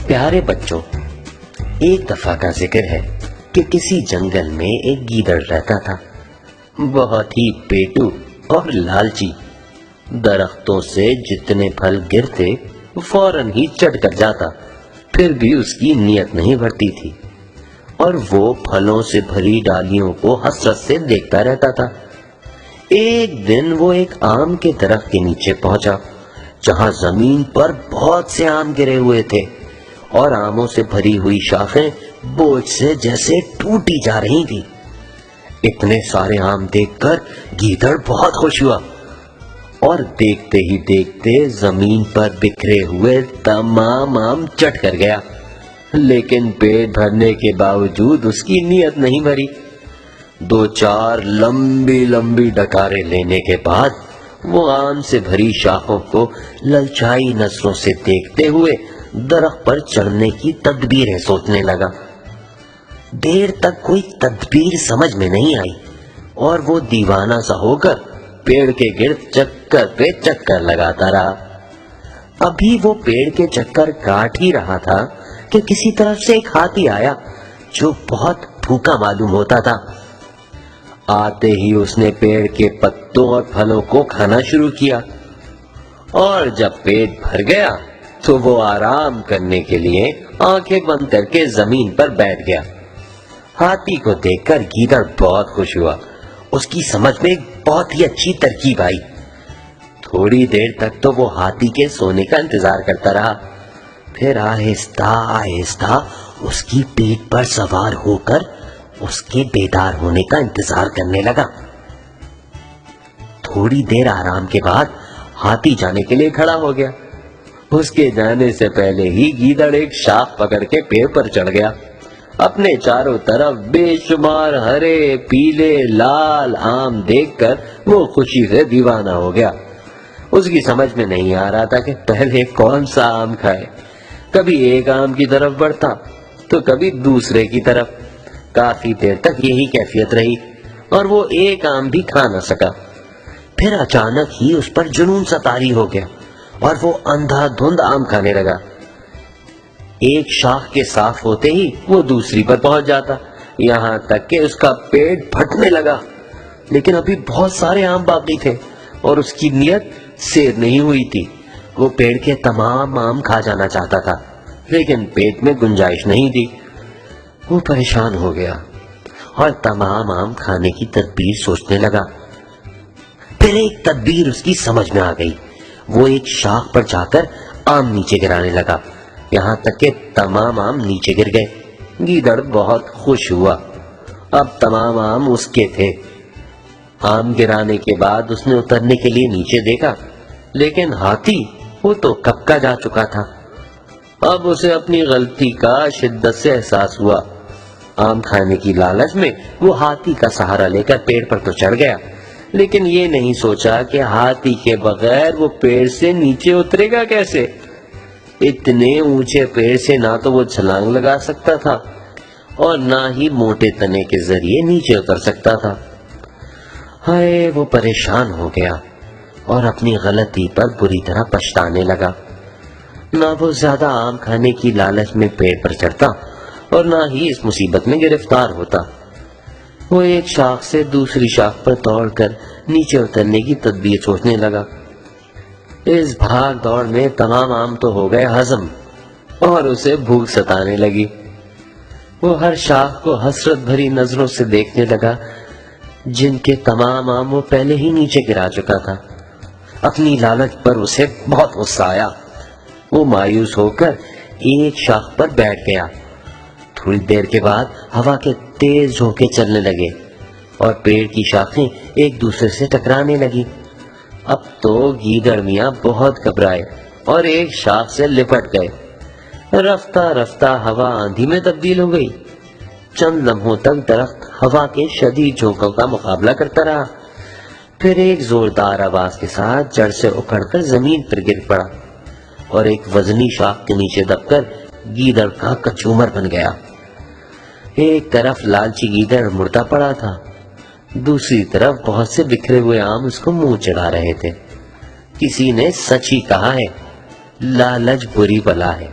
پیارے بچوں، ایک دفعہ کا ذکر ہے کہ کسی جنگل میں ایک گیدڑ رہتا تھا، بہت ہی پیٹو اور لالچی۔ درختوں سے جتنے پھل گرتے فوراً ہی چٹ کر جاتا، پھر بھی اس کی نیت نہیں بڑھتی تھی اور وہ پھلوں سے بھری ڈالیوں کو حسرت سے دیکھتا رہتا تھا۔ ایک دن وہ ایک آم کے درخت کے نیچے پہنچا، جہاں زمین پر بہت سے آم گرے ہوئے تھے اور آموں سے بھری ہوئی شاخیں بوجھ سے جیسے ٹوٹی جا رہی تھی۔ اتنے سارے آم دیکھ کر گیدڑ بہت خوش ہوا اور دیکھتے ہی دیکھتے زمین پر بکھرے ہوئے تمام آم چٹ کر گیا، لیکن پیٹ بھرنے کے باوجود اس کی نیت نہیں بھری۔ دو چار لمبی لمبی ڈکاریں لینے کے بعد وہ آم سے بھری شاخوں کو للچائی نظروں سے دیکھتے ہوئے درخت پر چڑھنے کی تدبیریں سوچنے لگا۔ دیر تک کوئی تدبیر سمجھ میں نہیں آئی اور وہ دیوانہ سا ہو کر پیڑ کے گرد چکر پہ چکر لگاتا رہا۔ ابھی وہ پیڑ کے چکر کاٹ ہی رہا تھا کہ کسی طرف سے ایک ہاتھی آیا جو بہت بھوکا معلوم ہوتا تھا۔ آتے ہی اس نے پیڑ کے پتوں اور پھلوں کو کھانا شروع کیا اور جب پیٹ بھر گیا تو وہ آرام کرنے کے لیے آنکھیں بند کر کے زمین پر بیٹھ گیا۔ ہاتھی کو دیکھ کر گیدڑ بہت خوش ہوا، اس کی سمجھ میں ایک بہت ہی اچھی ترکیب آئی۔ تھوڑی دیر تک تو وہ ہاتھی کے سونے کا انتظار کرتا رہا، پھر آہستہ آہستہ اس کی پیٹھ پر سوار ہو کر اس کے بیدار ہونے کا انتظار کرنے لگا۔ تھوڑی دیر آرام کے بعد ہاتھی جانے کے لیے کھڑا ہو گیا۔ اس کے جانے سے پہلے ہی گیدڑ ایک شاخ پکڑ کے پیڑ پر چڑھ گیا۔ اپنے چاروں طرف بے شمار ہرے پیلے لال آم دیکھ کر وہ خوشی سے دیوانہ ہو گیا۔ اس کی سمجھ میں نہیں آ رہا تھا کہ پہلے کون سا آم کھائے۔ کبھی ایک آم کی طرف بڑھتا تو کبھی دوسرے کی طرف۔ کافی دیر تک یہی کیفیت رہی اور وہ ایک آم بھی کھا نہ سکا۔ پھر اچانک ہی اس پر جنون سا طاری ہو گیا اور وہ اندھا دھند آم کھانے لگا۔ ایک شاخ کے صاف ہوتے ہی وہ دوسری پر پہنچ جاتا، یہاں تک کہ اس کا پیٹ پھٹنے لگا۔ لیکن ابھی بہت سارے آم باقی تھے اور اس کی نیت سیر نہیں ہوئی تھی۔ وہ پیڑ کے تمام آم کھا جانا چاہتا تھا، لیکن پیٹ میں گنجائش نہیں تھی۔ وہ پریشان ہو گیا اور تمام آم کھانے کی تدبیر سوچنے لگا۔ پھر ایک تدبیر اس کی سمجھ میں آ گئی۔ وہ ایک شاخ پر جا کر آم نیچے گرانے لگا، یہاں تک کہ تمام آم نیچے گر گئے۔ گیدڑ بہت خوش ہوا، اب تمام آم اس کے تھے۔ آم گرانے کے بعد اس نے اترنے کے لیے نیچے دیکھا، لیکن ہاتھی وہ تو کب کا جا چکا تھا۔ اب اسے اپنی غلطی کا شدت سے احساس ہوا۔ آم کھانے کی لالچ میں وہ ہاتھی کا سہارا لے کر پیڑ پر تو چڑھ گیا، لیکن یہ نہیں سوچا کہ ہاتھی کے بغیر وہ پیڑ سے نیچے اترے گا کیسے۔ اتنے اونچے پیڑ سے نہ تو وہ چھلانگ لگا سکتا تھا اور نہ ہی موٹے تنے کے ذریعے نیچے اتر سکتا تھا۔ ہائے، وہ پریشان ہو گیا اور اپنی غلطی پر بری طرح پچھتانے لگا۔ نہ وہ زیادہ آم کھانے کی لالچ میں پیڑ پر چڑھتا اور نہ ہی اس مصیبت میں گرفتار ہوتا۔ وہ ایک شاخ سے دوسری شاخ پر دوڑ کر نیچے اترنے کی تدبیر سوچنے لگا۔ اس بھاگ دوڑ میں تمام آم تو ہو گئے ہضم اور اسے بھوک ستانے لگی۔ وہ ہر شاخ کو حسرت بھری نظروں سے دیکھنے لگا، جن کے تمام آم وہ پہلے ہی نیچے گرا چکا تھا۔ اپنی لالچ پر اسے بہت غصہ آیا۔ وہ مایوس ہو کر ایک شاخ پر بیٹھ گیا۔ تھوڑی دیر کے بعد ہوا کے تیز جھونکے چلنے لگے اور پیڑ کی شاخیں ایک دوسرے سے ٹکرانے لگی۔ اب تو گیدڑ میاں بہت گھبرائے اور ایک شاخ سے لپٹ گئے۔ رفتہ رفتہ ہوا آندھی میں تبدیل ہو گئی۔ چند لمحوں تک درخت ہوا کے شدید جھونکوں کا مقابلہ کرتا رہا، پھر ایک زوردار آواز کے ساتھ جڑ سے اکھڑ کر زمین پر گر پڑا اور ایک وزنی شاخ کے نیچے دب کر گیدڑ کا کچومر بن گیا۔ ایک طرف لالچی گیدڑ مردہ پڑا تھا، دوسری طرف بہت سے بکھرے ہوئے آم اس کو منہ چڑھا رہے تھے۔ کسی نے سچ ہی کہا ہے، لالچ بری بلا ہے۔